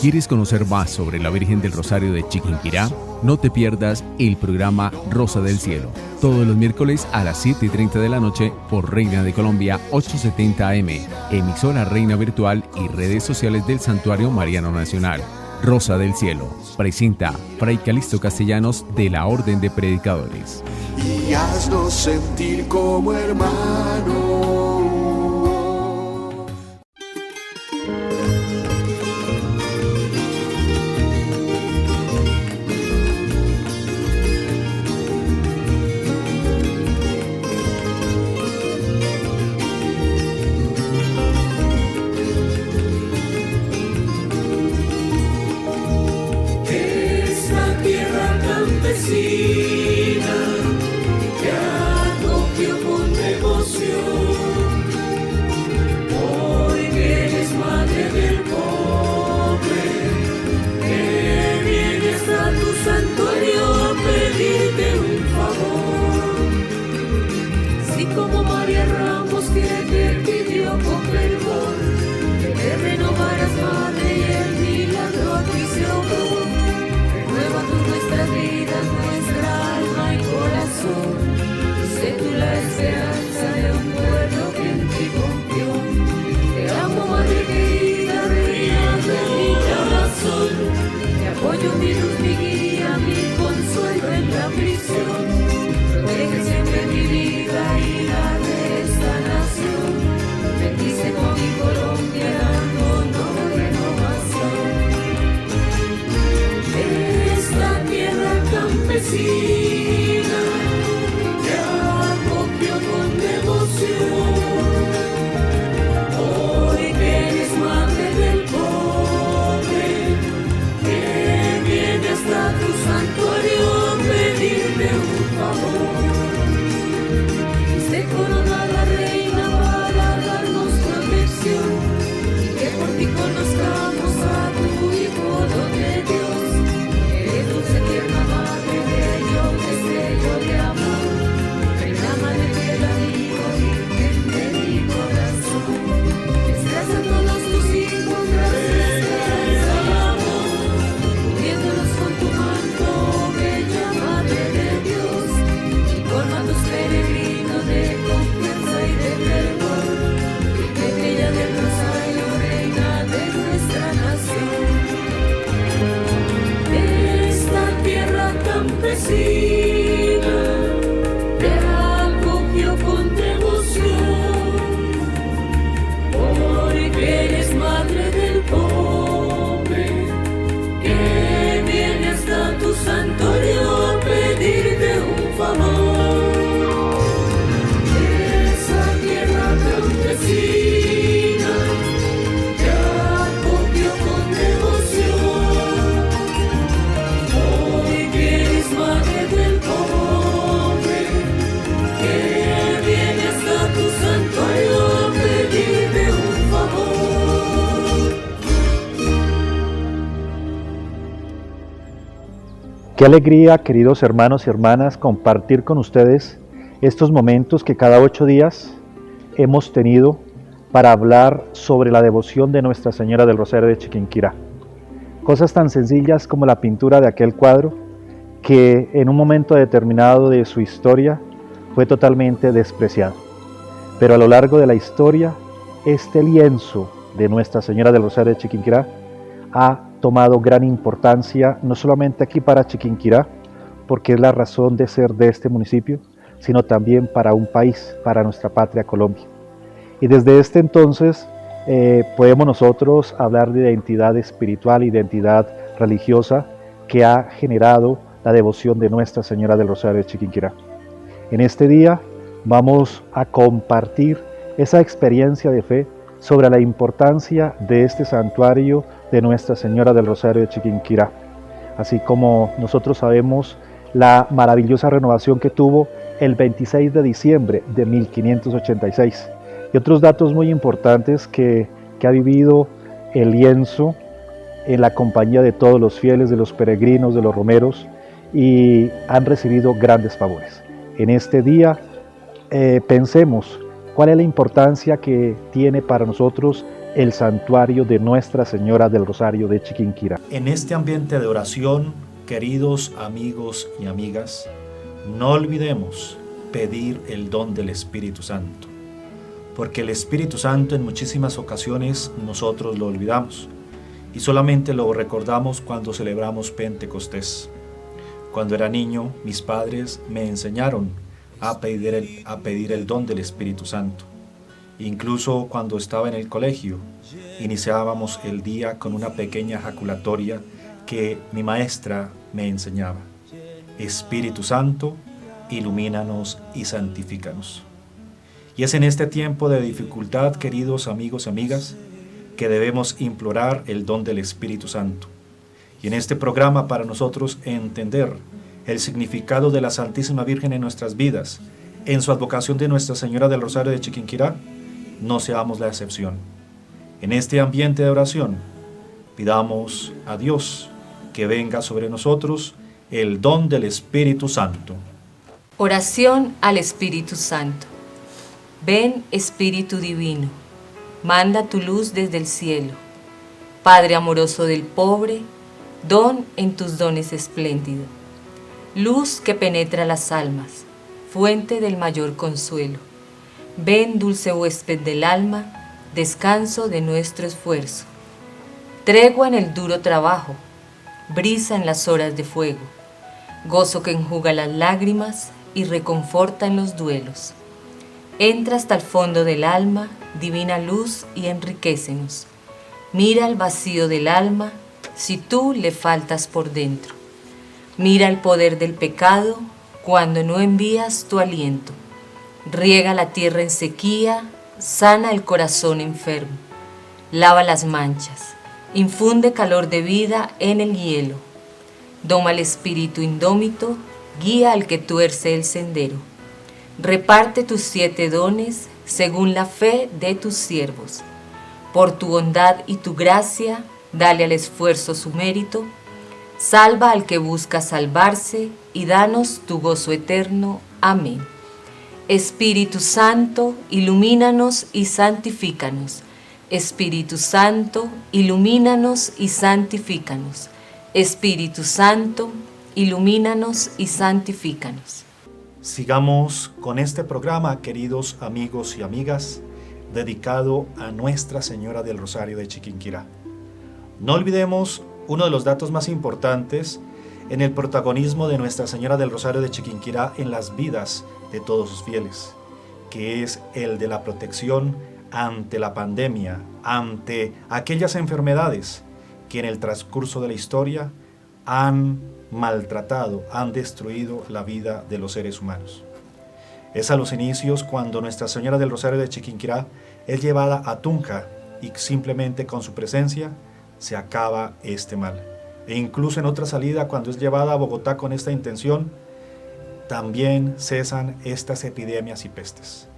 ¿Quieres conocer más sobre la Virgen del Rosario de Chiquinquirá? No te pierdas el programa Rosa del Cielo, todos los miércoles a las 7:30 de la noche por Reina de Colombia 870 AM, emisora Reina Virtual y redes sociales del Santuario Mariano Nacional. Rosa del Cielo, presenta Fray Calixto Castellanos de la Orden de Predicadores. Y haznos sentir como hermanos. Qué alegría, queridos hermanos y hermanas, compartir con ustedes estos momentos que cada 8 días hemos tenido para hablar sobre la devoción de Nuestra Señora del Rosario de Chiquinquirá. Cosas tan sencillas como la pintura de aquel cuadro que en un momento determinado de su historia fue totalmente despreciado. Pero a lo largo de la historia, este lienzo de Nuestra Señora del Rosario de Chiquinquirá ha tomado gran importancia, no solamente aquí para Chiquinquirá, porque es la razón de ser de este municipio, sino también para un país, para nuestra patria Colombia. Y desde este entonces podemos nosotros hablar de identidad espiritual, identidad religiosa que ha generado la devoción de Nuestra Señora del Rosario de Chiquinquirá. En este día vamos a compartir esa experiencia de fe sobre la importancia de este santuario de Nuestra Señora del Rosario de Chiquinquirá, así como nosotros sabemos la maravillosa renovación que tuvo el 26 de diciembre de 1586 y otros datos muy importantes que ha vivido el lienzo en la compañía de todos los fieles, de los peregrinos, de los romeros, y han recibido grandes favores. En este día pensemos cuál es la importancia que tiene para nosotros el santuario de Nuestra Señora del Rosario de Chiquinquirá. En este ambiente de oración, queridos amigos y amigas, no olvidemos pedir el don del Espíritu Santo, porque el Espíritu Santo en muchísimas ocasiones nosotros lo olvidamos y solamente lo recordamos cuando celebramos Pentecostés. Cuando era niño, mis padres me enseñaron a pedir el don del Espíritu Santo. Incluso cuando estaba en el colegio, iniciábamos el día con una pequeña jaculatoria que mi maestra me enseñaba. Espíritu Santo, ilumínanos y santifícanos. Y es en este tiempo de dificultad, queridos amigos y amigas, que debemos implorar el don del Espíritu Santo. Y en este programa, para nosotros entender el significado de la Santísima Virgen en nuestras vidas, en su advocación de Nuestra Señora del Rosario de Chiquinquirá, no seamos la excepción. En este ambiente de oración, pidamos a Dios que venga sobre nosotros el don del Espíritu Santo. Oración al Espíritu Santo. Ven, Espíritu Divino, manda tu luz desde el cielo. Padre amoroso del pobre, don en tus dones espléndido. Luz que penetra las almas, fuente del mayor consuelo. Ven, dulce huésped del alma, descanso de nuestro esfuerzo. Tregua en el duro trabajo, brisa en las horas de fuego. Gozo que enjuga las lágrimas y reconforta en los duelos. Entra hasta el fondo del alma, divina luz, y enriquécenos. Mira el vacío del alma, si tú le faltas por dentro. Mira el poder del pecado, cuando no envías tu aliento. Riega la tierra en sequía, sana el corazón enfermo. Lava las manchas, infunde calor de vida en el hielo. Doma el espíritu indómito, guía al que tuerce el sendero. Reparte tus 7 dones según la fe de tus siervos. Por tu bondad y tu gracia, dale al esfuerzo su mérito. Salva al que busca salvarse y danos tu gozo eterno. Amén. Espíritu Santo, ilumínanos y santifícanos. Espíritu Santo, ilumínanos y santifícanos. Espíritu Santo, ilumínanos y santifícanos. Sigamos con este programa, queridos amigos y amigas, dedicado a Nuestra Señora del Rosario de Chiquinquirá. No olvidemos uno de los datos más importantes en el protagonismo de Nuestra Señora del Rosario de Chiquinquirá en las vidas de todos sus fieles, que es el de la protección ante la pandemia, ante aquellas enfermedades que en el transcurso de la historia han maltratado, han destruido la vida de los seres humanos. Es a los inicios cuando Nuestra Señora del Rosario de Chiquinquirá es llevada a Tunja y simplemente con su presencia se acaba este mal. E incluso en otra salida, cuando es llevada a Bogotá con esta intención, también cesan estas epidemias y pestes.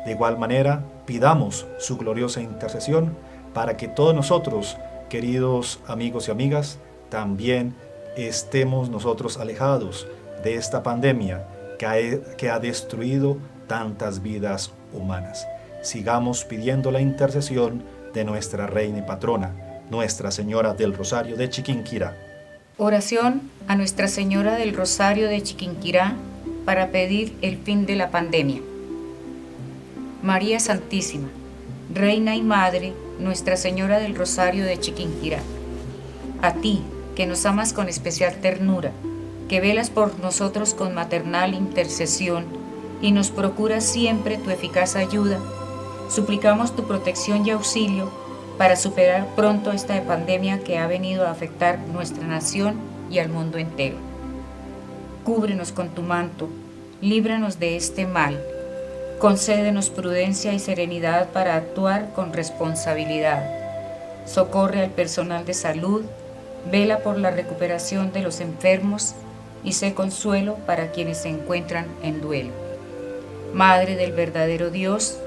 De igual manera, pidamos su gloriosa intercesión para que todos nosotros, queridos amigos y amigas, también estemos nosotros alejados de esta pandemia que ha destruido tantas vidas humanas. Sigamos pidiendo la intercesión de nuestra Reina y Patrona, Nuestra Señora del Rosario de Chiquinquirá. Oración a Nuestra Señora del Rosario de Chiquinquirá para pedir el fin de la pandemia. María Santísima, Reina y Madre, Nuestra Señora del Rosario de Chiquinquirá, a ti, que nos amas con especial ternura, que velas por nosotros con maternal intercesión y nos procuras siempre tu eficaz ayuda, suplicamos tu protección y auxilio para superar pronto esta pandemia que ha venido a afectar nuestra nación y al mundo entero. Cúbrenos con tu manto, líbranos de este mal, concédenos prudencia y serenidad para actuar con responsabilidad. Socorre al personal de salud, vela por la recuperación de los enfermos y sé consuelo para quienes se encuentran en duelo. Madre del verdadero Dios,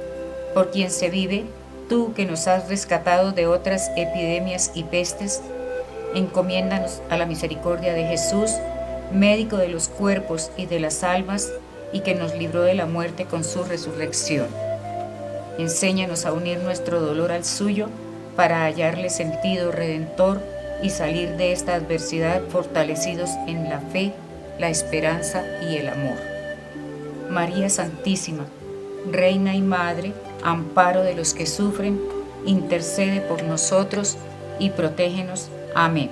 por quien se vive, tú que nos has rescatado de otras epidemias y pestes, encomiéndanos a la misericordia de Jesús, médico de los cuerpos y de las almas, y que nos libró de la muerte con su resurrección. Enséñanos a unir nuestro dolor al suyo, para hallarle sentido redentor y salir de esta adversidad fortalecidos en la fe, la esperanza y el amor. María Santísima, Reina y Madre, amparo de los que sufren, intercede por nosotros y protégenos. Amén.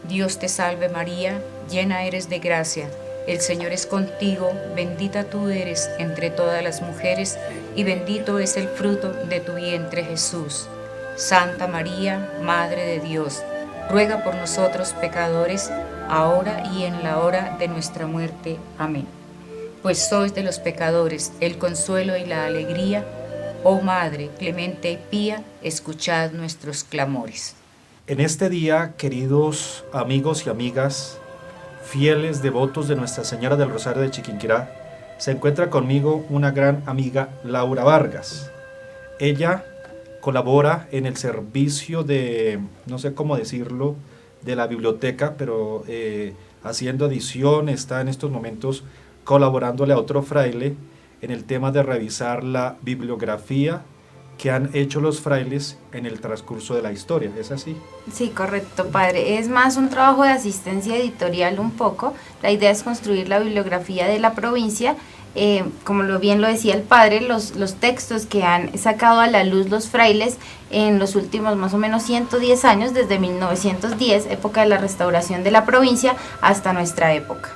Dios te salve María, llena eres de gracia, el Señor es contigo, bendita tú eres entre todas las mujeres y bendito es el fruto de tu vientre Jesús. Santa María, Madre de Dios, ruega por nosotros pecadores, ahora y en la hora de nuestra muerte. Amén. Pues sois de los pecadores el consuelo y la alegría. Oh Madre clemente y pía, escuchad nuestros clamores. En este día, queridos amigos y amigas, fieles devotos de Nuestra Señora del Rosario de Chiquinquirá, se encuentra conmigo una gran amiga, Laura Vargas. Ella colabora en el servicio de, no sé cómo decirlo, de la biblioteca, pero haciendo edición, está en estos momentos colaborándole a otro fraile en el tema de revisar la bibliografía que han hecho los frailes en el transcurso de la historia. ¿Es así? Sí, correcto, padre. Es más un trabajo de asistencia editorial un poco. La idea es construir la bibliografía de la provincia. Como bien lo decía el padre, los textos que han sacado a la luz los frailes en los últimos más o menos 110 años, desde 1910, época de la restauración de la provincia, hasta nuestra época.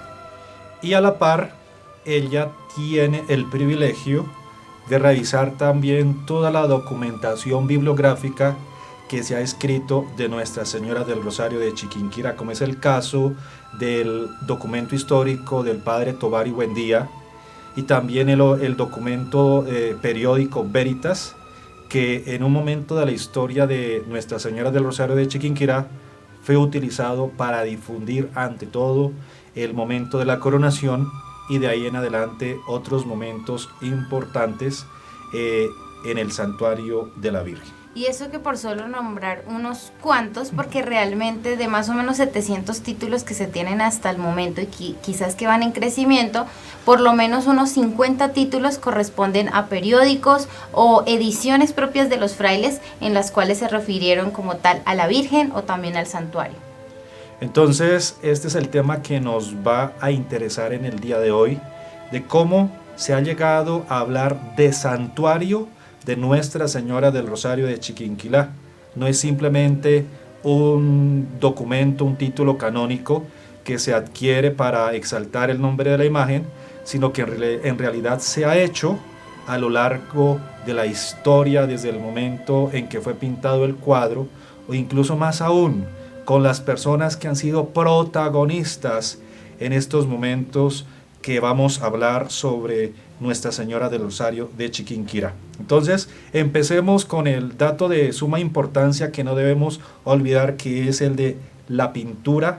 Y a la par, ella tiene el privilegio de revisar también toda la documentación bibliográfica que se ha escrito de Nuestra Señora del Rosario de Chiquinquirá, como es el caso del documento histórico del padre Tobar y Buendía, y también el documento periódico Veritas, que en un momento de la historia de Nuestra Señora del Rosario de Chiquinquirá fue utilizado para difundir ante todo el momento de la coronación y de ahí en adelante otros momentos importantes en el santuario de la Virgen. Y eso que por solo nombrar unos cuantos, porque realmente de más o menos 700 títulos que se tienen hasta el momento y quizás que van en crecimiento, por lo menos unos 50 títulos corresponden a periódicos o ediciones propias de los frailes en las cuales se refirieron como tal a la Virgen o también al santuario. Entonces, este es el tema que nos va a interesar en el día de hoy, de cómo se ha llegado a hablar de santuario de Nuestra Señora del Rosario de Chiquinquirá. No es simplemente un documento, un título canónico que se adquiere para exaltar el nombre de la imagen, sino que en realidad se ha hecho a lo largo de la historia, desde el momento en que fue pintado el cuadro, o incluso más aún, con las personas que han sido protagonistas en estos momentos que vamos a hablar sobre Nuestra Señora del Rosario de Chiquinquirá. Entonces, empecemos con el dato de suma importancia que no debemos olvidar, que es el de la pintura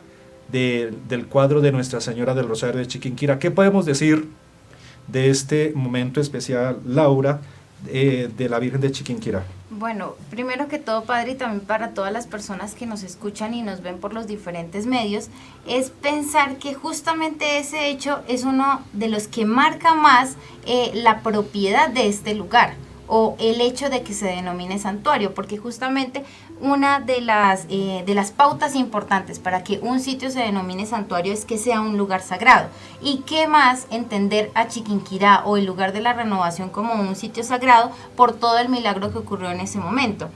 del cuadro de Nuestra Señora del Rosario de Chiquinquirá. ¿Qué podemos decir de este momento especial, Laura, de la Virgen de Chiquinquirá? Bueno, primero que todo, padre, y también para todas las personas que nos escuchan y nos ven por los diferentes medios, es pensar que justamente ese hecho es uno de los que marca más la propiedad de este lugar, o el hecho de que se denomine santuario, porque justamente una de las pautas importantes para que un sitio se denomine santuario es que sea un lugar sagrado. Y qué más entender a Chiquinquirá o el lugar de la renovación como un sitio sagrado por todo el milagro que ocurrió en ese momento.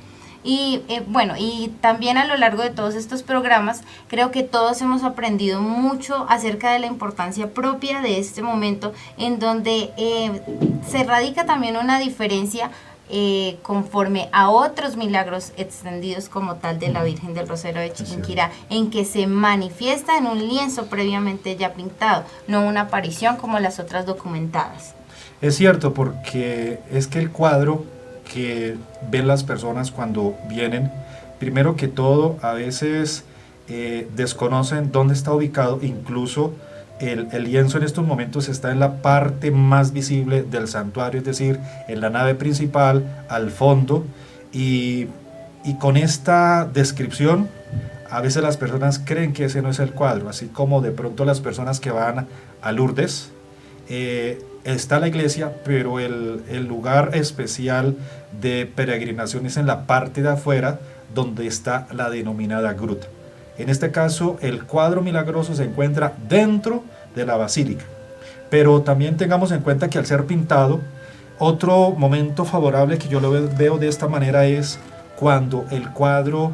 Y bueno, y también a lo largo de todos estos programas creo que todos hemos aprendido mucho acerca de la importancia propia de este momento, en donde se radica también una diferencia conforme a otros milagros extendidos como tal de la Virgen del Rosario de Chiquinquirá, en que se manifiesta en un lienzo previamente ya pintado, no una aparición como las otras documentadas. Es cierto, porque es que el cuadro que ven las personas cuando vienen, primero que todo, a veces desconocen dónde está ubicado. Incluso el lienzo en estos momentos está en la parte más visible del santuario, es decir, en la nave principal, al fondo, y con esta descripción a veces las personas creen que ese no es el cuadro, así como de pronto las personas que van a Lourdes está la iglesia, pero el lugar especial de peregrinación es en la parte de afuera, donde está la denominada gruta. En este caso, el cuadro milagroso se encuentra dentro de la basílica, pero también tengamos en cuenta que al ser pintado, otro momento favorable que yo lo veo de esta manera es cuando el cuadro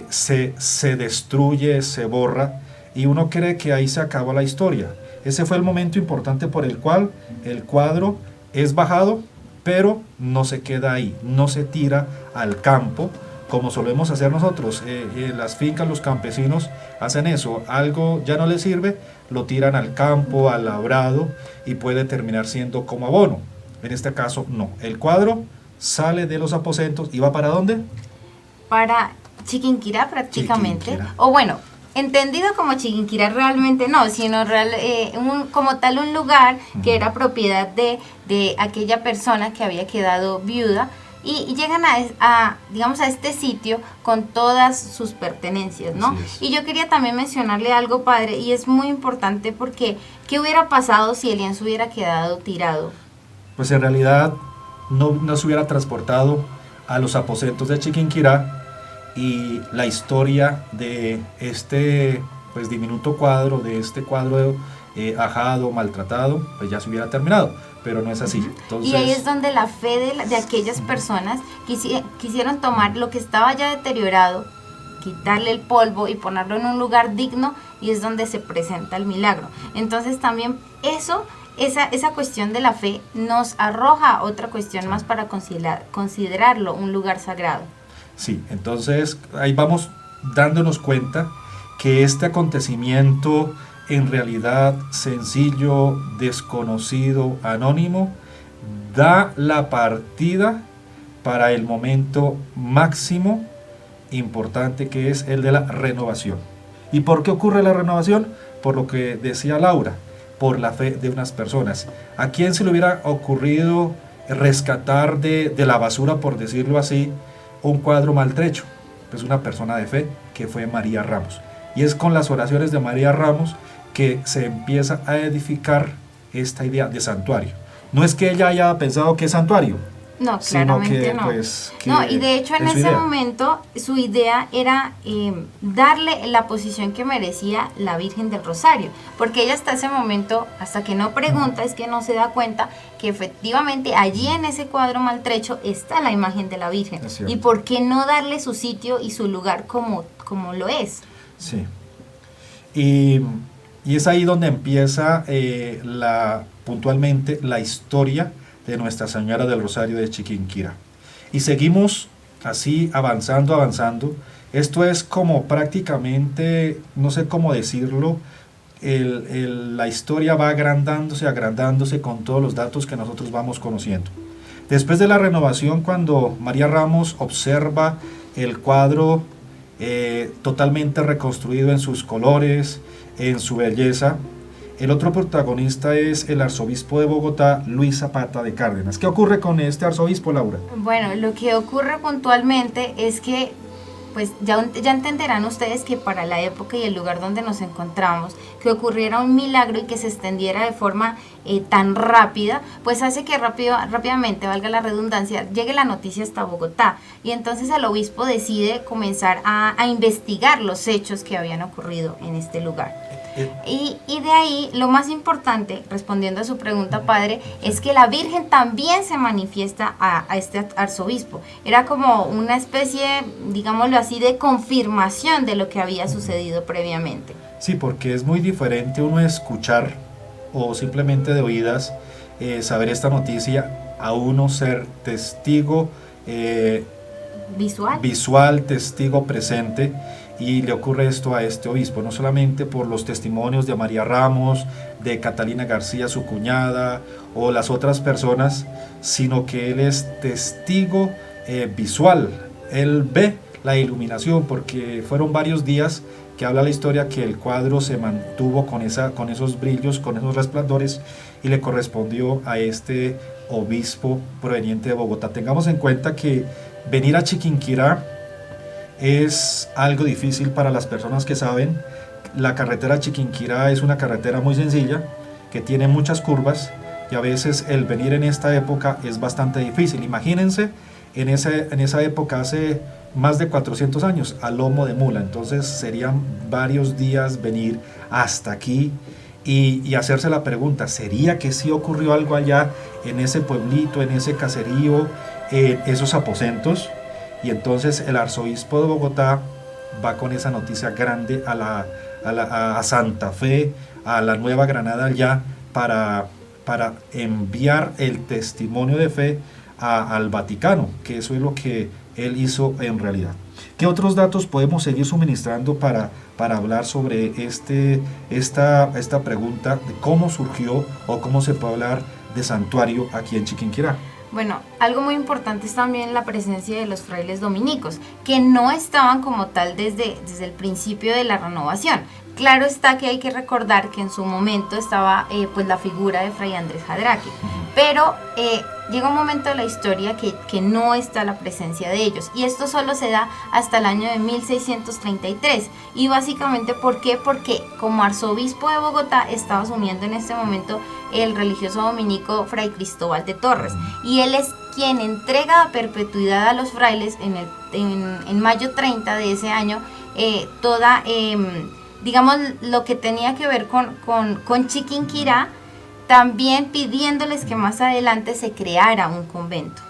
se destruye, se borra, y uno cree que ahí se acabó la historia. Ese fue el momento importante por el cual el cuadro es bajado, pero no se queda ahí, no se tira al campo, como solemos hacer nosotros. En las fincas los campesinos hacen eso, algo ya no les sirve, lo tiran al campo, al labrado, y puede terminar siendo como abono. En este caso no, el cuadro sale de los aposentos y va ¿para dónde? Para Chiquinquirá prácticamente, Chiquinquirá. o bueno, entendido como Chiquinquirá realmente no, sino como tal un lugar que era propiedad de aquella persona que había quedado viuda, y llegan digamos, a este sitio con todas sus pertenencias, ¿no? Y yo quería también mencionarle algo, padre, y es muy importante porque ¿qué hubiera pasado si el lienzo hubiera quedado tirado? Pues en realidad no se hubiera transportado a los aposentos de Chiquinquirá, y la historia de este pues diminuto cuadro, de este cuadro ajado, maltratado, pues ya se hubiera terminado, pero no es así. Entonces, y ahí es donde la fe de aquellas personas quisieron tomar lo que estaba ya deteriorado, quitarle el polvo y ponerlo en un lugar digno, y es donde se presenta el milagro. Entonces también esa cuestión de la fe nos arroja otra cuestión más para considerarlo un lugar sagrado. Sí, entonces ahí vamos dándonos cuenta que este acontecimiento en realidad sencillo, desconocido, anónimo, da la partida para el momento máximo importante, que es el de la renovación. ¿Y por qué ocurre la renovación? Por lo que decía Laura, por la fe de unas personas. ¿A quién se le hubiera ocurrido rescatar de la basura, por decirlo así, un cuadro maltrecho? Pues una persona de fe, que fue María Ramos. Y es con las oraciones de María Ramos que se empieza a edificar esta idea de santuario. No es que ella haya pensado que es santuario, no, sino claramente que, no. pues, que no, y de hecho en es su ese idea. momento su idea era darle la posición que merecía la Virgen del Rosario, porque ella hasta ese momento, hasta que no pregunta, es que no se da cuenta que efectivamente allí en ese cuadro maltrecho está la imagen de la Virgen. Y por qué no darle su sitio y su lugar como lo es. Sí. Y es ahí donde empieza puntualmente la historia de Nuestra Señora del Rosario de Chiquinquirá. Y seguimos así avanzando. Esto es como prácticamente, no sé cómo decirlo, la historia va agrandándose con todos los datos que nosotros vamos conociendo. Después de la renovación, cuando María Ramos observa el cuadro totalmente reconstruido en sus colores, en su belleza, el otro protagonista es el arzobispo de Bogotá, Luis Zapata de Cárdenas. ¿Qué ocurre con este arzobispo, Laura? Bueno, lo que ocurre puntualmente es que, pues ya entenderán ustedes que para la época y el lugar donde nos encontramos, que ocurriera un milagro y que se extendiera de forma tan rápida, pues hace que rápidamente, valga la redundancia, llegue la noticia hasta Bogotá. Y entonces el obispo decide comenzar a investigar los hechos que habían ocurrido en este lugar. Y de ahí, lo más importante, respondiendo a su pregunta, padre, es que la Virgen también se manifiesta a este arzobispo. Era como una especie, digámoslo así, de confirmación de lo que había sucedido previamente. Sí, porque es muy diferente uno escuchar o simplemente de oídas saber esta noticia, a uno ser testigo visual, testigo presente. Y le ocurre esto a este obispo, no solamente por los testimonios de María Ramos, de Catalina García, su cuñada, o las otras personas, sino que él es testigo visual. Él ve la iluminación, porque fueron varios días que habla la historia que el cuadro se mantuvo con esos brillos, con esos resplandores, y le correspondió a este obispo proveniente de Bogotá. Tengamos en cuenta que venir a Chiquinquirá es algo difícil para las personas que saben. La carretera Chiquinquirá es una carretera muy sencilla, que tiene muchas curvas y a veces el venir en esta época es bastante difícil. Imagínense en esa época hace más de 400 años a lomo de mula, entonces serían varios días venir hasta aquí y hacerse la pregunta, ¿sería que sí ocurrió algo allá en ese pueblito, en ese caserío, en esos aposentos? Y entonces el arzobispo de Bogotá va con esa noticia grande a Santa Fe, a la Nueva Granada allá, para enviar el testimonio de fe al Vaticano, que eso es lo que él hizo en realidad. ¿Qué otros datos podemos seguir suministrando para hablar sobre esta pregunta de cómo surgió o cómo se puede hablar de santuario aquí en Chiquinquirá? Bueno, algo muy importante es también la presencia de los frailes dominicos, que no estaban como tal desde el principio de la renovación. Claro está que hay que recordar que en su momento estaba pues la figura de Fray Andrés Jadraque, pero llega un momento de la historia que no está la presencia de ellos, y esto solo se da hasta el año de 1633, y básicamente ¿por qué? Porque como arzobispo de Bogotá estaba asumiendo en este momento el religioso dominico Fray Cristóbal de Torres, y él es quien entrega a perpetuidad a los frailes en mayo 30 de ese año toda... digamos, lo que tenía que ver con Chiquinquirá, también pidiéndoles que más adelante se creara un convento.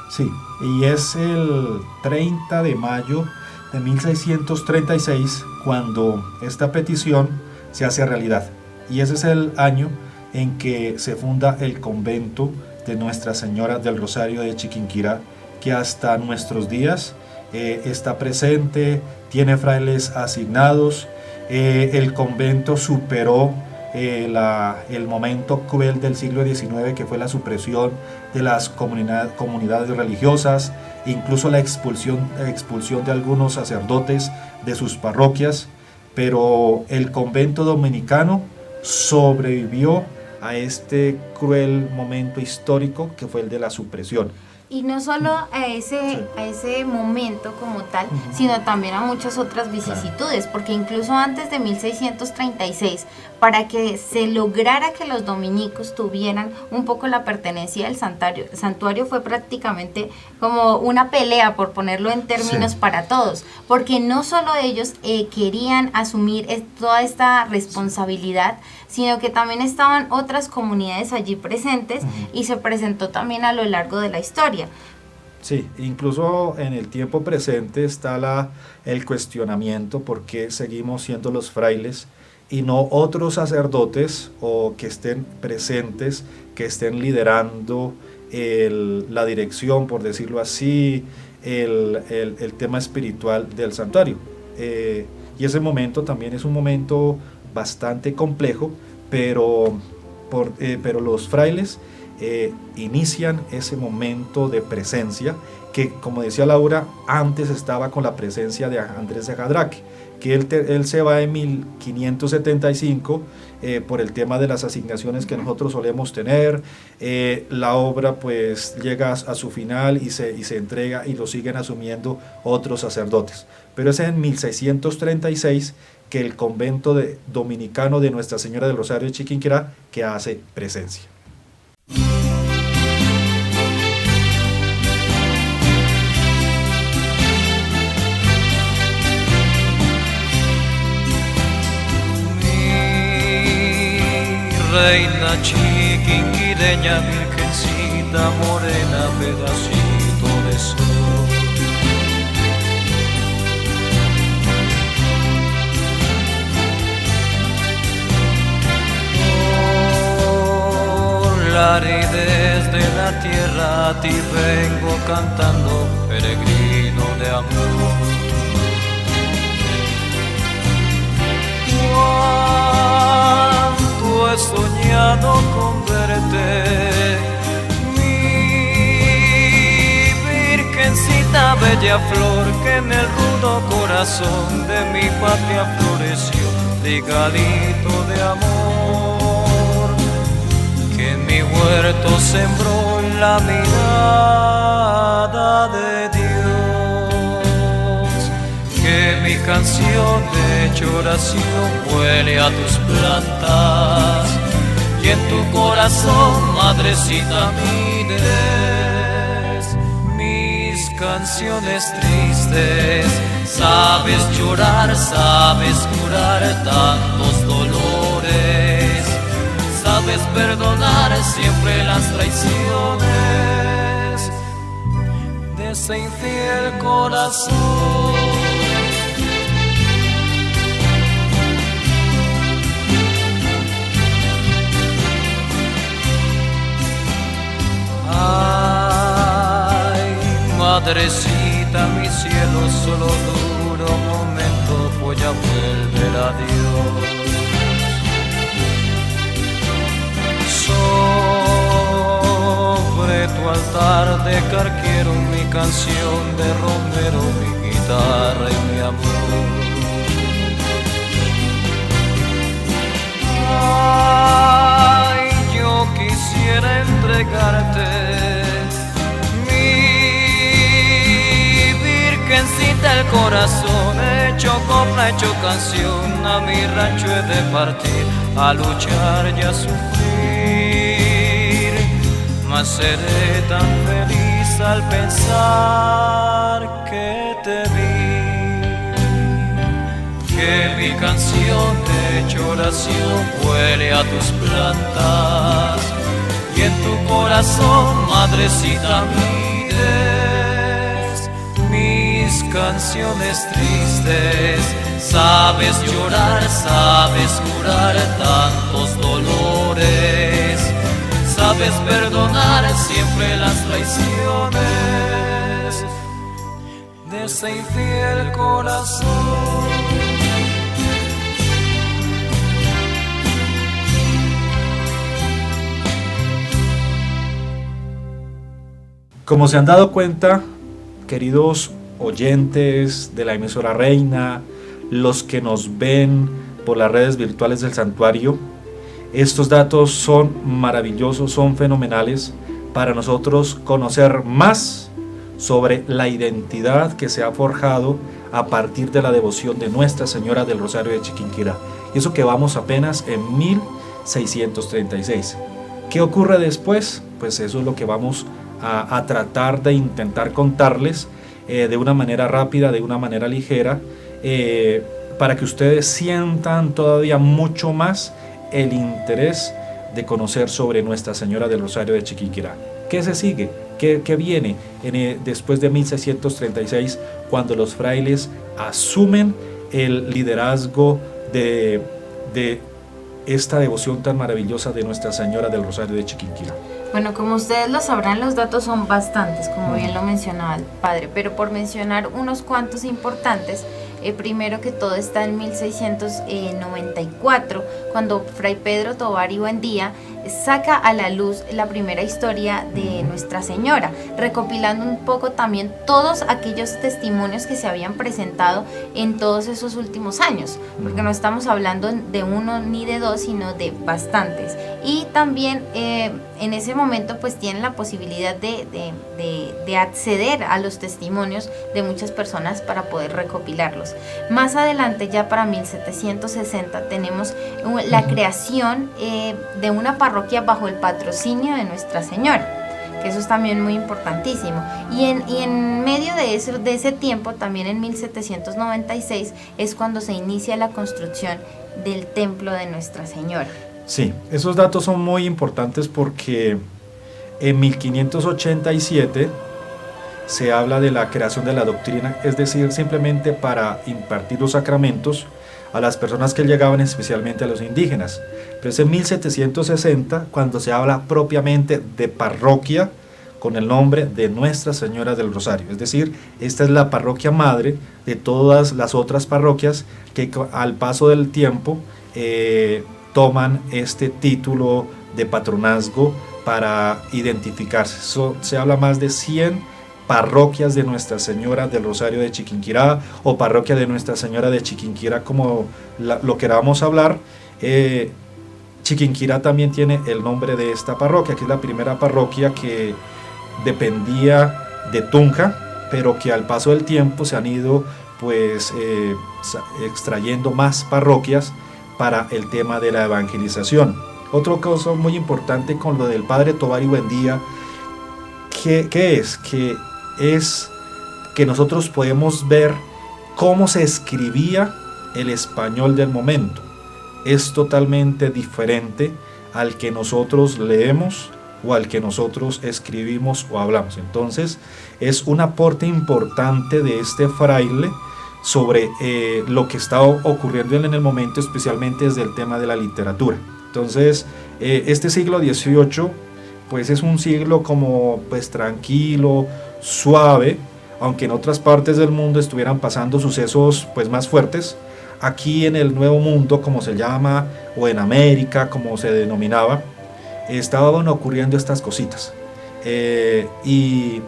Sí, y es el 30 de mayo de 1636 cuando esta petición se hace realidad. Y ese es el año en que se funda el convento de Nuestra Señora del Rosario de Chiquinquirá, que hasta nuestros días está presente, tiene frailes asignados. El convento superó el momento cruel del siglo XIX, que fue la supresión de las comunidades religiosas, incluso la expulsión de algunos sacerdotes de sus parroquias, pero el convento dominicano sobrevivió a este cruel momento histórico que fue el de la supresión. Y no solo a ese momento como tal, sino también a muchas otras vicisitudes, porque incluso antes de 1636, para que se lograra que los dominicos tuvieran un poco la pertenencia del santuario fue prácticamente como una pelea, por ponerlo en términos para todos, porque no solo ellos querían asumir toda esta responsabilidad, sino que también estaban otras comunidades allí presentes y se presentó también a lo largo de la historia. Sí, incluso en el tiempo presente está el cuestionamiento por qué seguimos siendo los frailes y no otros sacerdotes o que estén presentes, que estén liderando la dirección, por decirlo así, el tema espiritual del santuario. Y ese momento también es un momento bastante complejo, pero los frailes inician ese momento de presencia que, como decía Laura, antes estaba con la presencia de Andrés de Jadraque, que él se va en 1575 por el tema de las asignaciones que nosotros solemos tener. La obra pues llega a su final y se entrega y lo siguen asumiendo otros sacerdotes, pero es en 1636 que el convento dominicano de Nuestra Señora del Rosario de Chiquinquirá que hace presencia. Reina chiquinquireña, virgencita morena, pedacito de sol. Por la aridez de la tierra a ti vengo cantando, peregrino de amor. He soñado con verte, mi virgencita bella flor, que en el rudo corazón de mi patria floreció, regalito de amor, que en mi huerto sembró la mirada de Dios, que mi canción de hecho oración huele a tus plantas, y en tu corazón, madrecita, mires mis canciones tristes. Sabes llorar, sabes curar tantos dolores, sabes perdonar siempre las traiciones de ese infiel corazón. Ay, madrecita, mi cielo, solo dura un momento, voy a volver a Dios. Sobre tu altar dejar quiero mi canción de Romero, mi guitarra y mi amor. Ay, yo quisiera entregarte mi virgencita el corazón, hecho copla, hecho canción, a mi rancho he de partir, a luchar y a sufrir, mas seré tan feliz al pensar que te vi, que mi canción hecho oración huele a tus plantas, y en tu corazón, madrecita, mires mis canciones tristes. Sabes llorar, sabes curar tantos dolores, sabes perdonar siempre las traiciones de ese infiel corazón. Como se han dado cuenta, queridos oyentes de la emisora Reina, los que nos ven por las redes virtuales del santuario, estos datos son maravillosos, son fenomenales para nosotros conocer más sobre la identidad que se ha forjado a partir de la devoción de Nuestra Señora del Rosario de Chiquinquirá. Y eso que vamos apenas en 1636. ¿Qué ocurre después? Pues eso es lo que vamos a tratar de intentar contarles de una manera rápida, de una manera ligera, para que ustedes sientan todavía mucho más el interés de conocer sobre Nuestra Señora del Rosario de Chiquinquirá. ¿Qué se sigue? ¿Qué viene después de 1636, cuando los frailes asumen el liderazgo de esta devoción tan maravillosa de Nuestra Señora del Rosario de Chiquinquirá? Bueno, como ustedes lo sabrán, los datos son bastantes, como bien lo mencionaba el padre, pero por mencionar unos cuantos importantes, primero que todo está en 1694, cuando Fray Pedro Tovar y Buendía saca a la luz la primera historia de Nuestra Señora, recopilando un poco también todos aquellos testimonios que se habían presentado en todos esos últimos años, porque no estamos hablando de uno ni de dos, sino de bastantes. Y también en ese momento pues tienen la posibilidad de acceder a los testimonios de muchas personas para poder recopilarlos. Más adelante, ya para 1760, tenemos la creación de una parroquia bajo el patrocinio de Nuestra Señora, que eso es también muy importantísimo. Y en medio de ese tiempo, también en 1796, es cuando se inicia la construcción del templo de Nuestra Señora. Sí, esos datos son muy importantes porque en 1587 se habla de la creación de la doctrina, es decir, simplemente para impartir los sacramentos a las personas que llegaban, especialmente a los indígenas. Pero es en 1760 cuando se habla propiamente de parroquia con el nombre de Nuestra Señora del Rosario. Es decir, esta es la parroquia madre de todas las otras parroquias que al paso del tiempo toman este título de patronazgo para identificarse. Se habla más de 100 parroquias de Nuestra Señora del Rosario de Chiquinquirá, o parroquia de Nuestra Señora de Chiquinquirá, como lo queramos hablar. Chiquinquirá también tiene el nombre de esta parroquia, que es la primera parroquia que dependía de Tunja, pero que al paso del tiempo se han ido pues extrayendo más parroquias para el tema de la evangelización. otra cosa muy importante con lo del padre Tovar y Buendía, ¿qué es? Que es que nosotros podemos ver cómo se escribía el español del momento. Es totalmente diferente al que nosotros leemos o al que nosotros escribimos o hablamos. Entonces es un aporte importante de este fraile sobre lo que está ocurriendo en el momento, especialmente desde el tema de la literatura. Entonces este siglo XVIII pues es un siglo como pues tranquilo, suave, aunque en otras partes del mundo estuvieran pasando sucesos pues más fuertes. Aquí en el Nuevo Mundo, como se llama, o en América, como se denominaba, estaban ocurriendo estas cositas. Y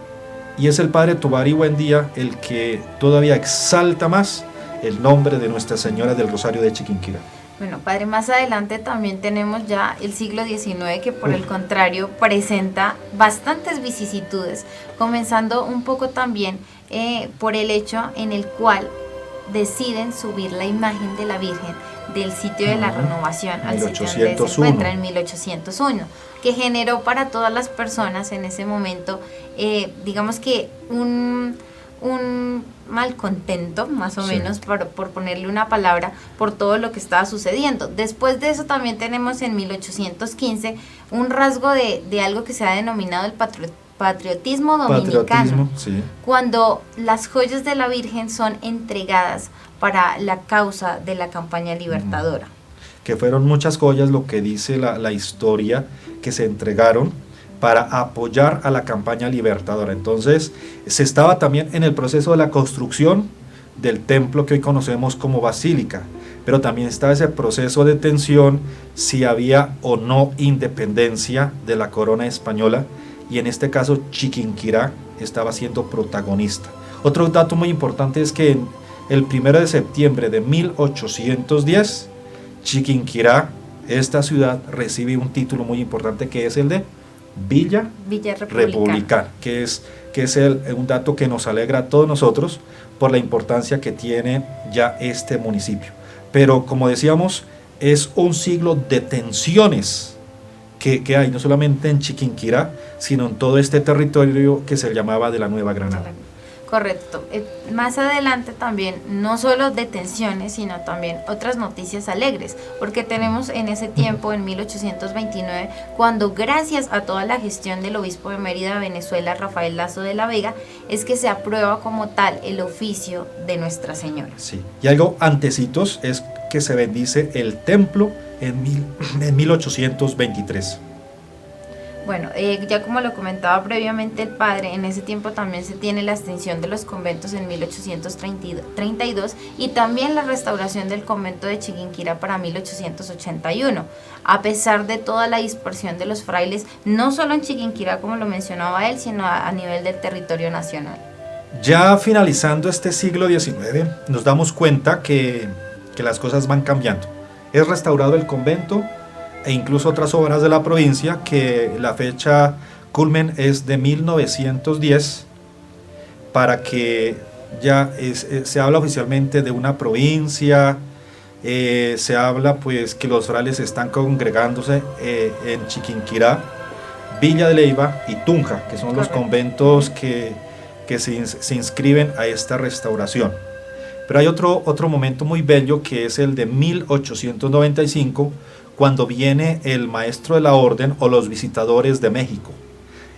es el padre Tovar y Buendía el que todavía exalta más el nombre de Nuestra Señora del Rosario de Chiquinquirá. Bueno, padre, más adelante también tenemos ya el siglo XIX, que por el contrario presenta bastantes vicisitudes, comenzando un poco también por el hecho en el cual deciden subir la imagen de la Virgen del sitio de la Renovación al sitio donde se encuentra en 1801, que generó para todas las personas en ese momento, digamos que un malcontento, más o menos, por ponerle una palabra, por todo lo que estaba sucediendo. Después de eso también tenemos en 1815 un rasgo de algo que se ha denominado el patriotismo dominicano, sí. Cuando las joyas de la Virgen son entregadas para la causa de la campaña libertadora. Que fueron muchas joyas, lo que dice la historia, que se entregaron para apoyar a la campaña libertadora. Entonces se estaba también en el proceso de la construcción del templo que hoy conocemos como basílica, pero también estaba ese proceso de tensión si había o no independencia de la corona española, y en este caso Chiquinquirá estaba siendo protagonista. Otro dato muy importante es que el 1 de septiembre de 1810, Chiquinquirá, esta ciudad, recibe un título muy importante que es el de Villa Republicana, que es un dato que nos alegra a todos nosotros por la importancia que tiene ya este municipio. Pero como decíamos, es un siglo de tensiones que hay no solamente en Chiquinquirá, sino en todo este territorio que se llamaba de la Nueva Granada. Correcto. Más adelante también, no solo de tensiones, sino también otras noticias alegres, porque tenemos en ese tiempo, en 1829, cuando gracias a toda la gestión del obispo de Mérida, Venezuela, Rafael Lazo de la Vega, es que se aprueba como tal el oficio de Nuestra Señora. Sí, y algo antecitos es que se bendice el templo en 1823. Bueno, ya como lo comentaba previamente el padre, en ese tiempo también se tiene la extinción de los conventos en 1832 y también la restauración del convento de Chiquinquirá para 1881, a pesar de toda la dispersión de los frailes, no solo en Chiquinquirá como lo mencionaba él, sino a nivel del territorio nacional. Ya finalizando este siglo XIX, nos damos cuenta que las cosas van cambiando. Es restaurado el convento e incluso otras obras de la provincia, que la fecha culmen es de 1910, para que ya se habla oficialmente de una provincia, se habla pues que los frailes están congregándose en Chiquinquirá, Villa de Leyva y Tunja, que son los conventos que se inscriben a esta restauración. Pero hay otro momento muy bello, que es el de 1895, cuando viene el maestro de la orden o los visitadores de México.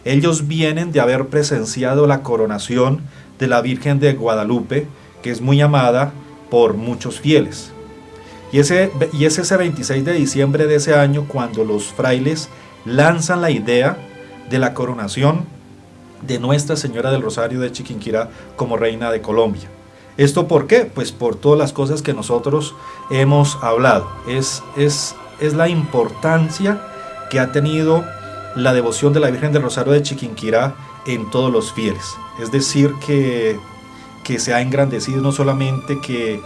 Ellos vienen de haber presenciado la coronación de la Virgen de Guadalupe, que es muy amada por muchos fieles. Y es ese 26 de diciembre de ese año cuando los frailes lanzan la idea de la coronación de Nuestra Señora del Rosario de Chiquinquirá como Reina de Colombia. ¿Esto por qué? Pues por todas las cosas que nosotros hemos hablado. Es la importancia que ha tenido la devoción de la Virgen del Rosario de Chiquinquirá en todos los fieles. Es decir, que se ha engrandecido, no solamente que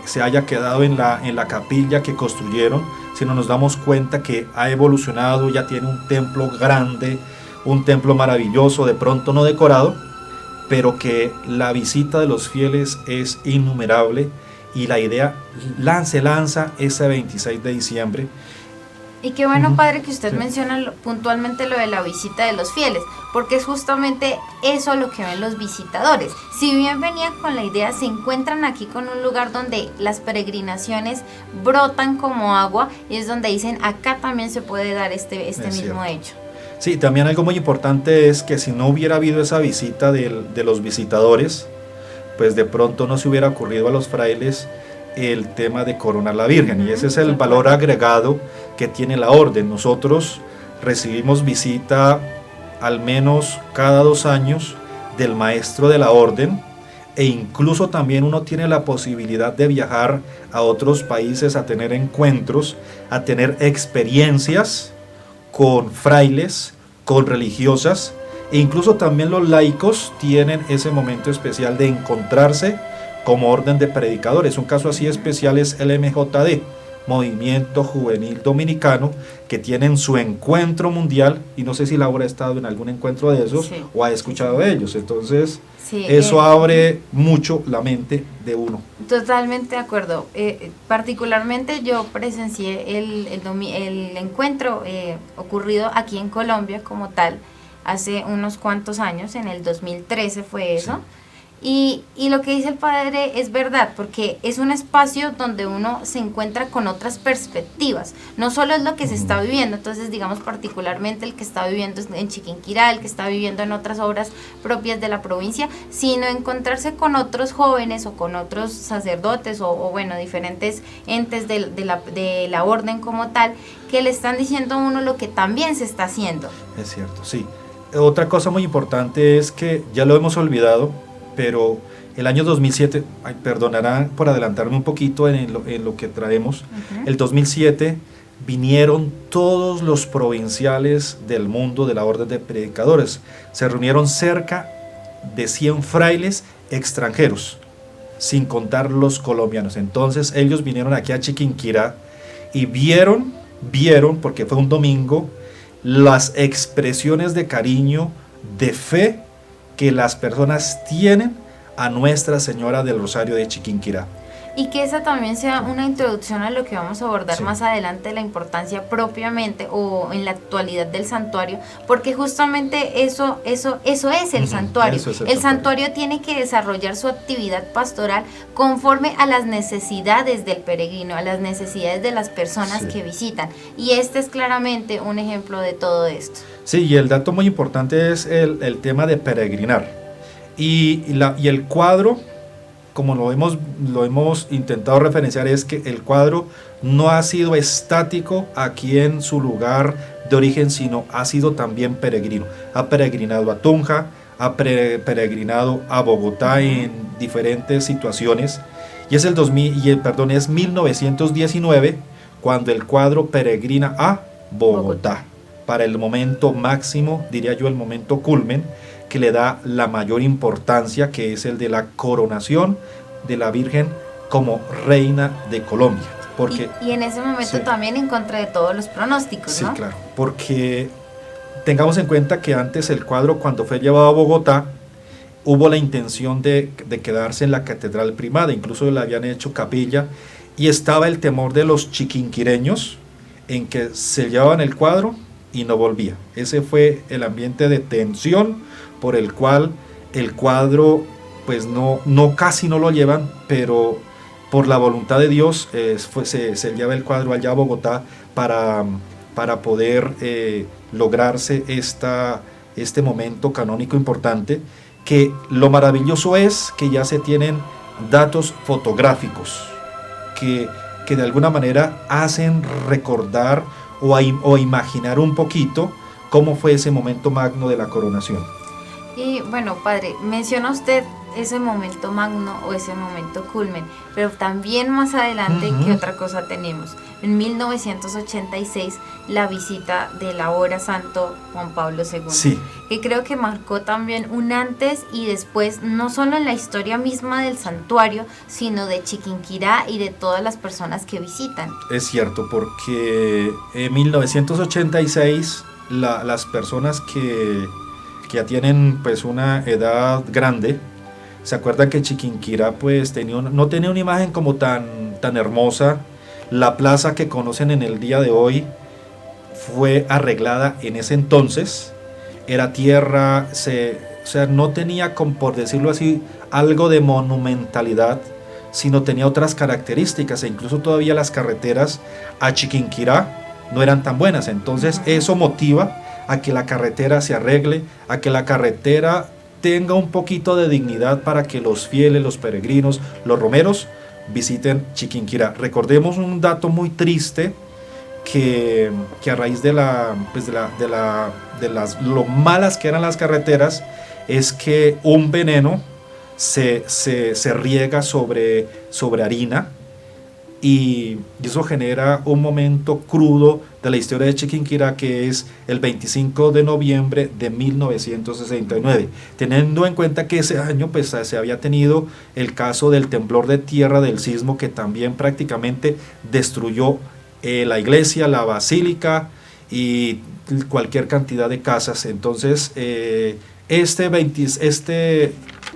se haya quedado en la capilla que construyeron, sino nos damos cuenta que ha evolucionado, ya tiene un templo grande, un templo maravilloso, de pronto no decorado, pero que la visita de los fieles es innumerable, y la idea se lanza ese 26 de diciembre. Y qué bueno, padre, que usted menciona puntualmente lo de la visita de los fieles, porque es justamente eso lo que ven los visitadores. Si bien venían con la idea, se encuentran aquí con un lugar donde las peregrinaciones brotan como agua, y es donde dicen, acá también se puede dar este mismo hecho. Sí, también algo muy importante es que si no hubiera habido esa visita de los visitadores, pues de pronto no se hubiera ocurrido a los frailes el tema de coronar la Virgen, y ese es el valor agregado que tiene la orden. Nosotros recibimos visita al menos cada 2 años del maestro de la orden, e incluso también uno tiene la posibilidad de viajar a otros países a tener encuentros, a tener experiencias con frailes, con religiosas, e incluso también los laicos tienen ese momento especial de encontrarse como orden de predicadores. Un caso así especial es el MJD, Movimiento Juvenil Dominicano, que tienen su encuentro mundial, y no sé si Laura ha estado en algún encuentro de esos, sí, o ha escuchado de ellos. Entonces eso abre mucho la mente de uno. Totalmente de acuerdo. Particularmente yo presencié el encuentro ocurrido aquí en Colombia como tal hace unos cuantos años, en el 2013 fue eso. Sí. Y lo que dice el padre es verdad, porque es un espacio donde uno se encuentra con otras perspectivas, no solo es lo que se está viviendo. Entonces, digamos, particularmente el que está viviendo en Chiquinquirá, el que está viviendo en otras obras propias de la provincia, sino encontrarse con otros jóvenes o con otros sacerdotes o bueno, diferentes entes de la orden como tal, que le están diciendo a uno lo que también se está haciendo. Es cierto, sí. Otra cosa muy importante es que ya lo hemos olvidado, pero el año 2007, perdonarán por adelantarme un poquito en lo que traemos, el 2007 vinieron todos los provinciales del mundo de la orden de predicadores, se reunieron cerca de 100 frailes extranjeros, sin contar los colombianos. Entonces ellos vinieron aquí a Chiquinquirá y vieron, porque fue un domingo, las expresiones de cariño, de fe, que las personas tienen a Nuestra Señora del Rosario de Chiquinquirá. Y que esa también sea una introducción a lo que vamos a abordar más adelante, la importancia propiamente o en la actualidad del santuario, porque justamente eso es el santuario. El santuario tiene que desarrollar su actividad pastoral conforme a las necesidades del peregrino, a las necesidades de las personas que visitan, y este es claramente un ejemplo de todo esto. Sí, y el dato muy importante es el tema de peregrinar, y el cuadro, como lo hemos intentado referenciar, es que el cuadro no ha sido estático aquí en su lugar de origen, sino ha sido también peregrino. Ha peregrinado a Tunja, ha peregrinado a Bogotá en diferentes situaciones, y es es 1919 cuando el cuadro peregrina a Bogotá, para el momento máximo, diría yo el momento culmen, que le da la mayor importancia, que es el de la coronación de la Virgen como Reina de Colombia. Porque, y en ese momento también en contra de todos los pronósticos, ¿no? Sí, claro, porque tengamos en cuenta que antes el cuadro, cuando fue llevado a Bogotá, hubo la intención de quedarse en la Catedral Primada, incluso le habían hecho capilla, y estaba el temor de los chiquinquireños en que se llevaban el cuadro y no volvía. Ese fue el ambiente de tensión por el cual el cuadro pues casi no lo llevan, pero por la voluntad de Dios se lleva el cuadro allá a Bogotá para poder lograrse este momento canónico importante, que lo maravilloso es que ya se tienen datos fotográficos que de alguna manera hacen recordar o imaginar un poquito cómo fue ese momento magno de la coronación. Y bueno, padre, menciona usted ese momento magno o ese momento culmen, pero también más adelante, ¿qué otra cosa tenemos? En 1986, la visita del ahora santo Juan Pablo II, que creo que marcó también un antes y después, no solo en la historia misma del santuario, sino de Chiquinquirá y de todas las personas que visitan. Es cierto, porque en 1986 las personas que ya tienen pues una edad grande, se acuerdan que Chiquinquirá pues no tenía una imagen como tan hermosa. La plaza que conocen en el día de hoy fue arreglada en ese entonces. Era tierra, o sea, no tenía, por decirlo así, algo de monumentalidad, sino tenía otras características, e incluso todavía las carreteras a Chiquinquirá no eran tan buenas. Entonces eso motiva a que la carretera se arregle, a que la carretera tenga un poquito de dignidad para que los fieles, los peregrinos, los romeros visiten Chiquinquirá. Recordemos un dato muy triste, que a raíz de lo malas que eran las carreteras, es que un veneno se riega sobre harina, y eso genera un momento crudo de la historia de Chiquinquirá, que es el 25 de noviembre de 1969, teniendo en cuenta que ese año pues se había tenido el caso del temblor de tierra, del sismo, que también prácticamente destruyó la iglesia, la basílica y cualquier cantidad de casas. Entonces este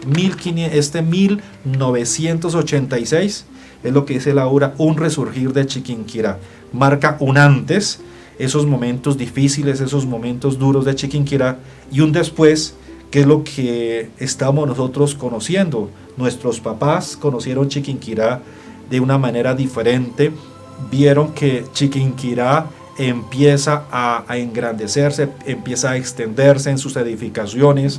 1986 es lo que dice Laura, un resurgir de Chiquinquirá. Marca un antes, esos momentos difíciles, esos momentos duros de Chiquinquirá, y un después, que es lo que estamos nosotros conociendo. Nuestros papás conocieron Chiquinquirá de una manera diferente, vieron que Chiquinquirá empieza a engrandecerse, empieza a extenderse en sus edificaciones,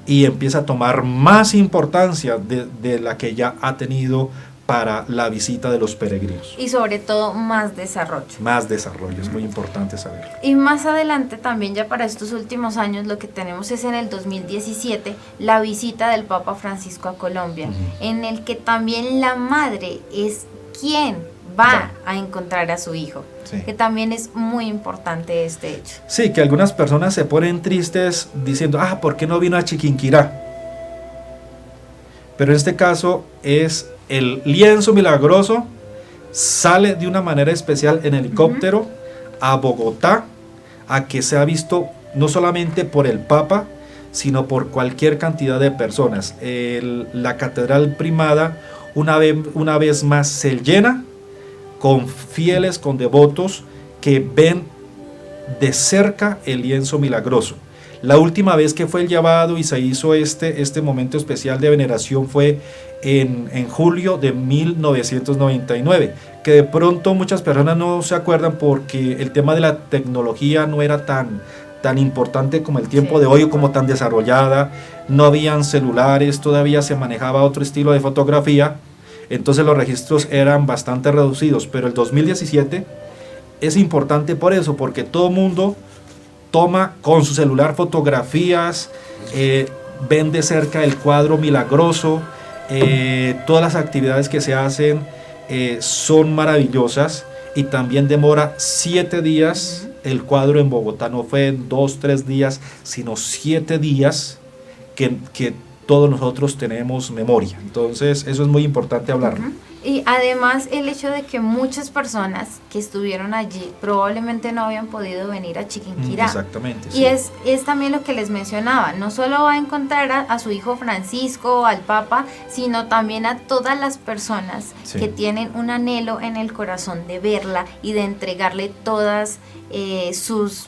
y empieza a tomar más importancia de la que ya ha tenido para la visita de los peregrinos. Y sobre todo más desarrollo. Más desarrollo, es muy importante saberlo. Y más adelante también, ya para estos últimos años, lo que tenemos es en el 2017 la visita del Papa Francisco a Colombia, en el que también la madre es quien va a encontrar a su hijo, que también es muy importante este hecho. Sí, que algunas personas se ponen tristes diciendo, ¿por qué no vino a Chiquinquirá? Pero en este caso es el lienzo milagroso, sale de una manera especial en helicóptero a Bogotá, a que se ha visto no solamente por el Papa, sino por cualquier cantidad de personas. La Catedral Primada una vez más se llena con fieles, con devotos que ven de cerca el lienzo milagroso. La última vez que fue el llevado y se hizo este momento especial de veneración fue en julio de 1999, que de pronto muchas personas no se acuerdan porque el tema de la tecnología no era tan importante como el tiempo de hoy, o como tan desarrollada. No habían celulares, todavía se manejaba otro estilo de fotografía, entonces los registros eran bastante reducidos. Pero el 2017 es importante por eso, porque todo el mundo toma con su celular fotografías, ven de cerca el cuadro milagroso, todas las actividades que se hacen son maravillosas, y también demora 7 días el cuadro en Bogotá. No fue en 2-3 días, sino 7 días que todos nosotros tenemos memoria. Entonces eso es muy importante hablarlo. Y además el hecho de que muchas personas que estuvieron allí probablemente no habían podido venir a Chiquinquirá. Exactamente. Y es también lo que les mencionaba, no solo va a encontrar a su hijo Francisco, al Papa, sino también a todas las personas que tienen un anhelo en el corazón de verla y de entregarle todas sus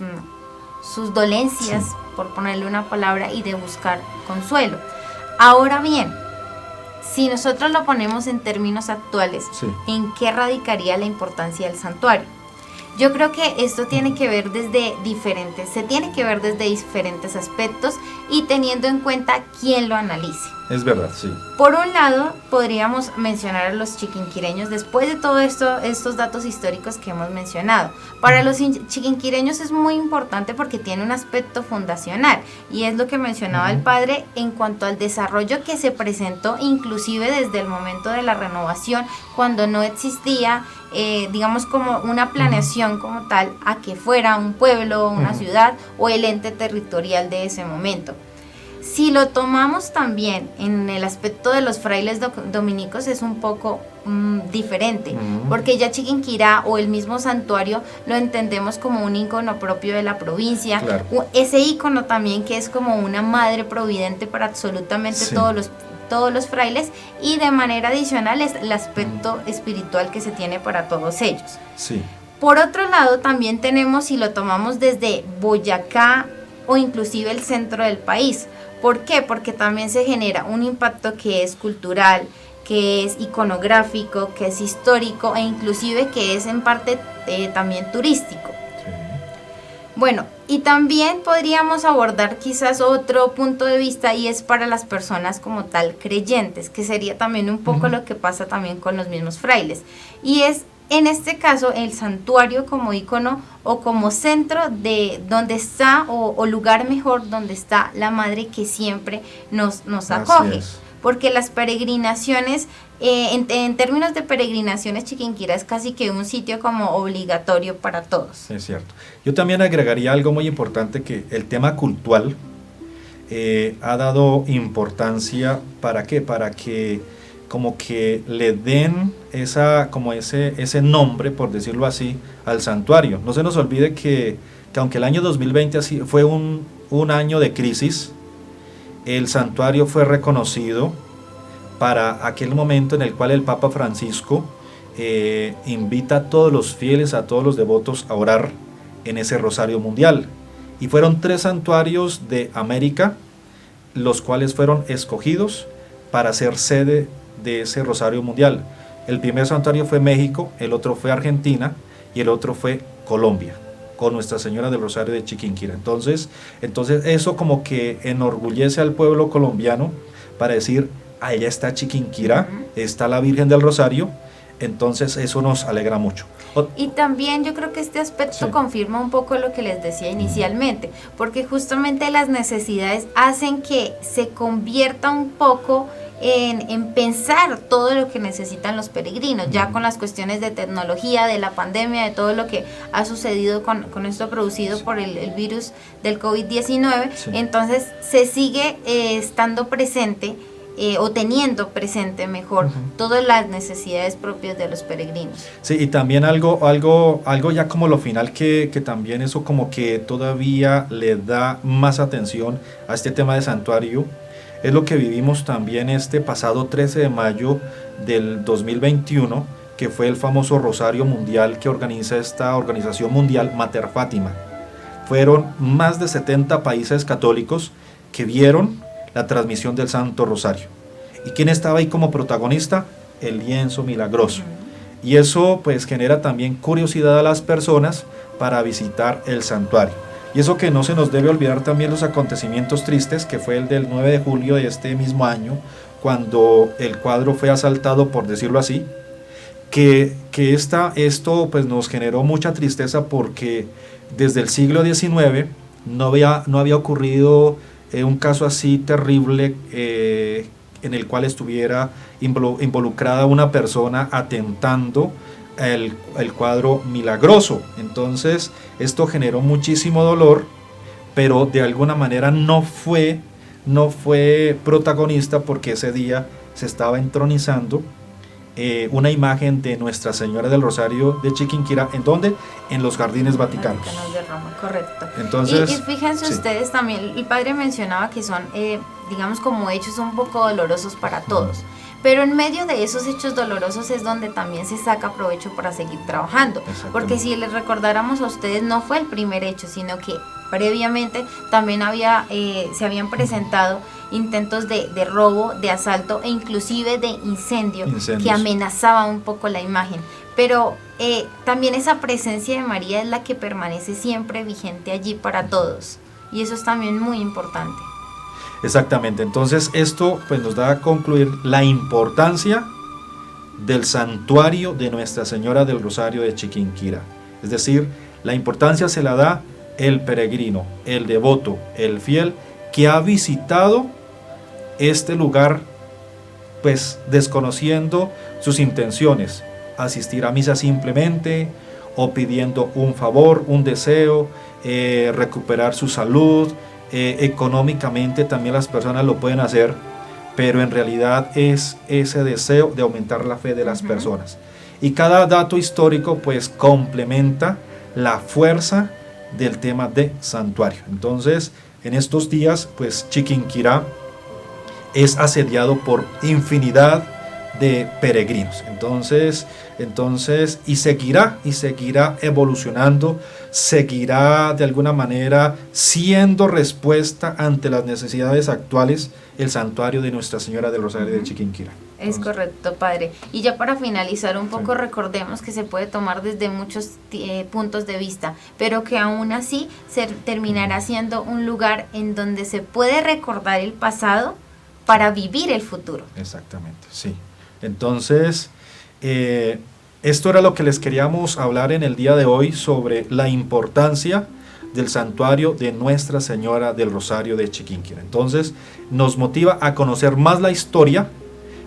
dolencias, por ponerle una palabra, y de buscar consuelo. Ahora bien, si nosotros lo ponemos en términos actuales, ¿en qué radicaría la importancia del santuario? Yo creo que esto tiene que ver desde diferentes aspectos, y teniendo en cuenta quién lo analice. Es verdad, sí. Por un lado, podríamos mencionar a los chiquinquireños después de todo estos datos históricos que hemos mencionado. Para los chiquinquireños es muy importante porque tiene un aspecto fundacional, y es lo que mencionaba el padre en cuanto al desarrollo que se presentó inclusive desde el momento de la renovación, cuando no existía digamos como una planeación como tal a que fuera un pueblo, una ciudad o el ente territorial de ese momento. Si lo tomamos también en el aspecto de los frailes dominicos, es un poco diferente, porque ya Chiquinquirá o el mismo santuario lo entendemos como un ícono propio de la provincia, ese ícono también que es como una madre providente para absolutamente todos los frailes, y de manera adicional es el aspecto espiritual que se tiene para todos ellos. Por otro lado, también tenemos, si lo tomamos desde Boyacá o inclusive el centro del país. ¿Por qué? Porque también se genera un impacto que es cultural, que es iconográfico, que es histórico e inclusive que es en parte también turístico. Sí. Bueno, y también podríamos abordar quizás otro punto de vista, y es para las personas como tal creyentes, que sería también un poco lo que pasa también con los mismos frailes, y es en este caso el santuario como ícono o como centro de donde está o lugar mejor donde está la madre que siempre nos acoge. Porque las peregrinaciones, en términos de peregrinaciones, Chiquinquirá es casi que un sitio como obligatorio para todos. Es cierto. Yo también agregaría algo muy importante, que el tema cultural ha dado importancia. ¿Para qué? Para que como que le den ese nombre, por decirlo así, al santuario. No se nos olvide que aunque el año 2020 así fue un año de crisis, el santuario fue reconocido para aquel momento en el cual el Papa Francisco invita a todos los fieles, a todos los devotos a orar en ese rosario mundial. Y fueron 3 santuarios de América los cuales fueron escogidos para ser sede de ese rosario mundial. El primer santuario fue México, el otro fue Argentina y el otro fue Colombia, con Nuestra Señora del Rosario de Chiquinquirá. Entonces eso como que enorgullece al pueblo colombiano para decir, allá está Chiquinquirá, está la Virgen del Rosario. Entonces eso nos alegra mucho. Y también yo creo que este aspecto confirma un poco lo que les decía inicialmente, porque justamente las necesidades hacen que se convierta un poco en pensar todo lo que necesitan los peregrinos, ya con las cuestiones de tecnología, de la pandemia, de todo lo que ha sucedido con esto producido por el virus del COVID-19, entonces se sigue estando presente o teniendo presente mejor todas las necesidades propias de los peregrinos. Sí, y también algo ya como lo final que también eso como que todavía le da más atención a este tema de santuario, es lo que vivimos también este pasado 13 de mayo del 2021, que fue el famoso Rosario Mundial que organiza esta organización mundial Mater Fátima. Fueron más de 70 países católicos que vieron la transmisión del Santo Rosario. ¿Y quién estaba ahí como protagonista? El lienzo milagroso. Y eso pues genera también curiosidad a las personas para visitar el santuario. Y eso que no se nos debe olvidar también los acontecimientos tristes, que fue el del 9 de julio de este mismo año, cuando el cuadro fue asaltado, por decirlo así, que esto pues nos generó mucha tristeza, porque desde el siglo XIX no había ocurrido un caso así terrible en el cual estuviera involucrada una persona atentando el cuadro milagroso. Entonces esto generó muchísimo dolor, pero de alguna manera no fue protagonista, porque ese día se estaba entronizando una imagen de Nuestra Señora del Rosario de Chiquinquirá. ¿En dónde? En los Jardines Vaticanos. De Roma, correcto. Entonces, y fíjense ustedes también, el padre mencionaba que son, digamos, como hechos un poco dolorosos para todos. Pero en medio de esos hechos dolorosos es donde también se saca provecho para seguir trabajando. Porque si les recordáramos a ustedes, no fue el primer hecho, sino que previamente también se habían presentado intentos de robo, de asalto e inclusive de incendios que amenazaban un poco la imagen. Pero también esa presencia de María es la que permanece siempre vigente allí para todos. Y eso es también muy importante. Exactamente, entonces esto pues nos da a concluir la importancia del santuario de Nuestra Señora del Rosario de Chiquinquirá. Es decir, la importancia se la da el peregrino, el devoto, el fiel que ha visitado este lugar pues desconociendo sus intenciones, asistir a misa simplemente o pidiendo un favor, un deseo, recuperar su salud. Económicamente también las personas lo pueden hacer, pero en realidad es ese deseo de aumentar la fe de las personas. Y cada dato histórico pues complementa la fuerza del tema de santuario. Entonces, en estos días pues Chiquinquirá es asediado por infinidad de peregrinos. Entonces, y seguirá evolucionando, seguirá de alguna manera siendo respuesta ante las necesidades actuales el santuario de Nuestra Señora del Rosario de Chiquinquirá. Es correcto, padre. Y ya para finalizar un poco, recordemos que se puede tomar desde muchos puntos de vista, pero que aún así se terminará siendo un lugar en donde se puede recordar el pasado para vivir el futuro. Exactamente, sí. Entonces, esto era lo que les queríamos hablar en el día de hoy sobre la importancia del santuario de Nuestra Señora del Rosario de Chiquinquirá. Entonces, nos motiva a conocer más la historia,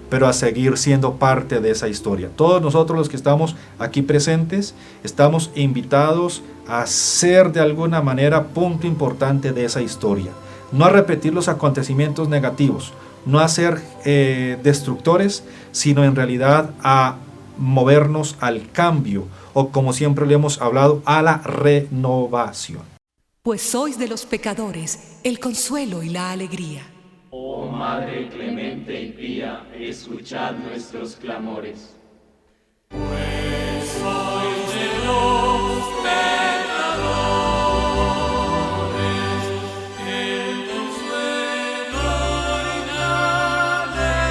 pero a seguir siendo parte de esa historia. Todos nosotros los que estamos aquí presentes, estamos invitados a ser de alguna manera punto importante de esa historia. No a repetir los acontecimientos negativos, no a ser destructores, sino en realidad a movernos al cambio, o como siempre le hemos hablado, a la renovación. Pues sois de los pecadores el consuelo y la alegría. Oh Madre clemente y pía, escuchad nuestros clamores. Pues sois de los pecadores el consuelo y la alegría.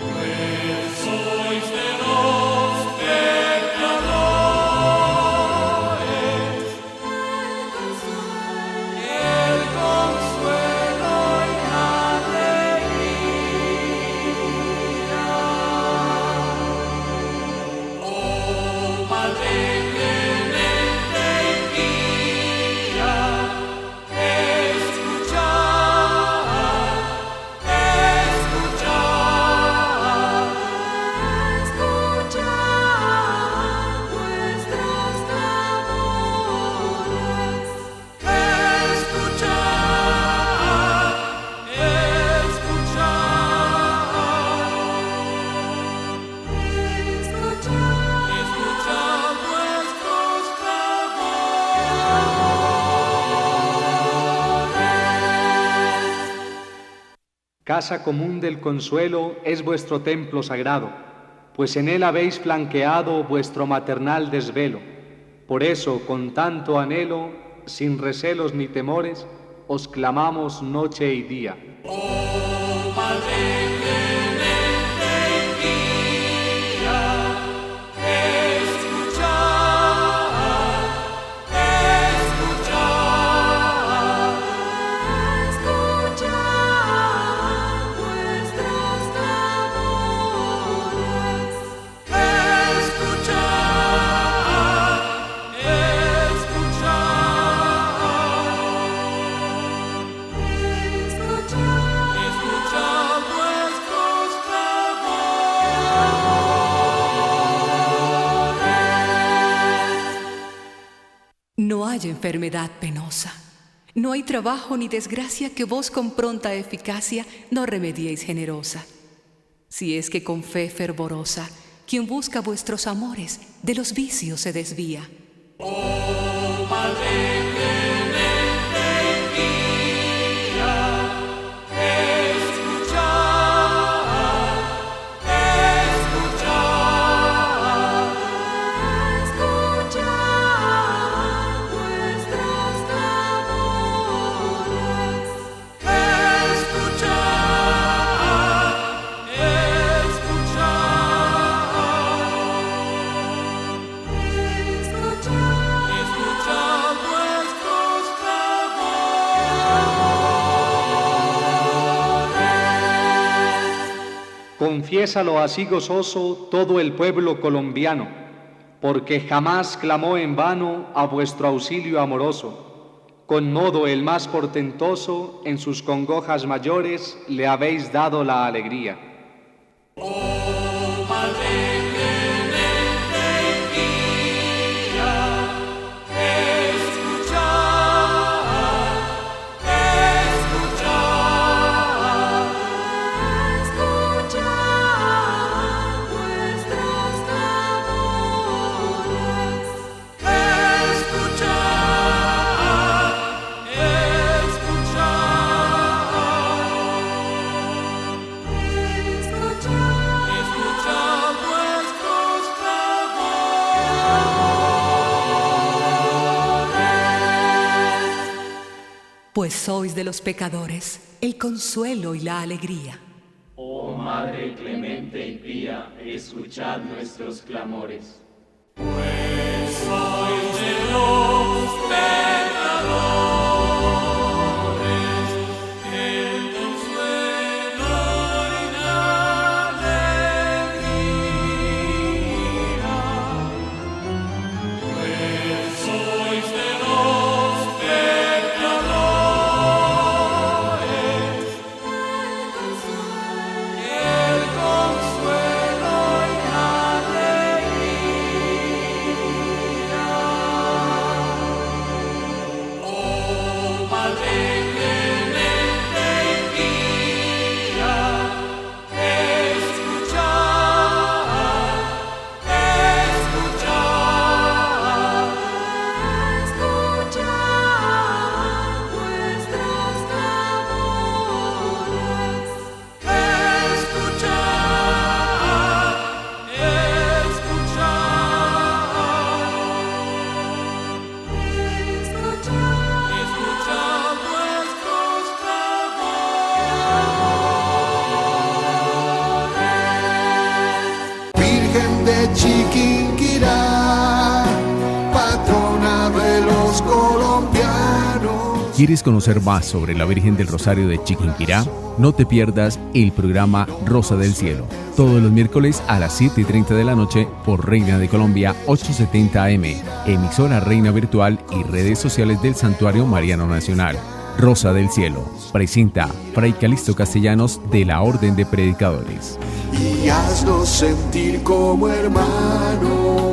Pues sois de los pecadores el consuelo y la alegría. Oh Madre clemente y pía, escuchad nuestros clamores. Casa común del consuelo es vuestro templo sagrado, pues en él habéis flanqueado vuestro maternal desvelo. Por eso, con tanto anhelo, sin recelos ni temores, os clamamos noche y día. Oh Madre clemente y pía, No hay enfermedad penosa, no hay trabajo ni desgracia que vos con pronta eficacia no remediéis generosa. Si es que con fe fervorosa, quien busca vuestros amores, de los vicios se desvía. oh Madre clemente y pía, Confiésalo así gozoso todo el pueblo colombiano, porque jamás clamó en vano a vuestro auxilio amoroso. Con modo el más portentoso, en sus congojas mayores le habéis dado la alegría. oh Madre clemente y pía, escuchad pues sois de los pecadores el consuelo y la alegría. Oh Madre clemente y pía, escuchad nuestros clamores. Pues sois de los pecadores el consuelo y la alegría. Pues sois de los pecadores el consuelo y la alegría. Oh Madre clemente y pía, escuchad, escuchad, escuchad nuestros clamores. Escuchad, escuchad nuestros clamores. Virgen de Chiquinquirá, patrona de los colombianos. ¿Quieres conocer más sobre la Virgen del Rosario de Chiquinquirá? No te pierdas el programa Rosa del Cielo, todos los miércoles a las 7:30 de la noche por Reina de Colombia 870 AM, emisora Reina Virtual y redes sociales del Santuario Mariano Nacional. Rosa del Cielo, presenta Fray Calixto Castellanos de la Orden de Predicadores. Y haznos sentir como hermanos.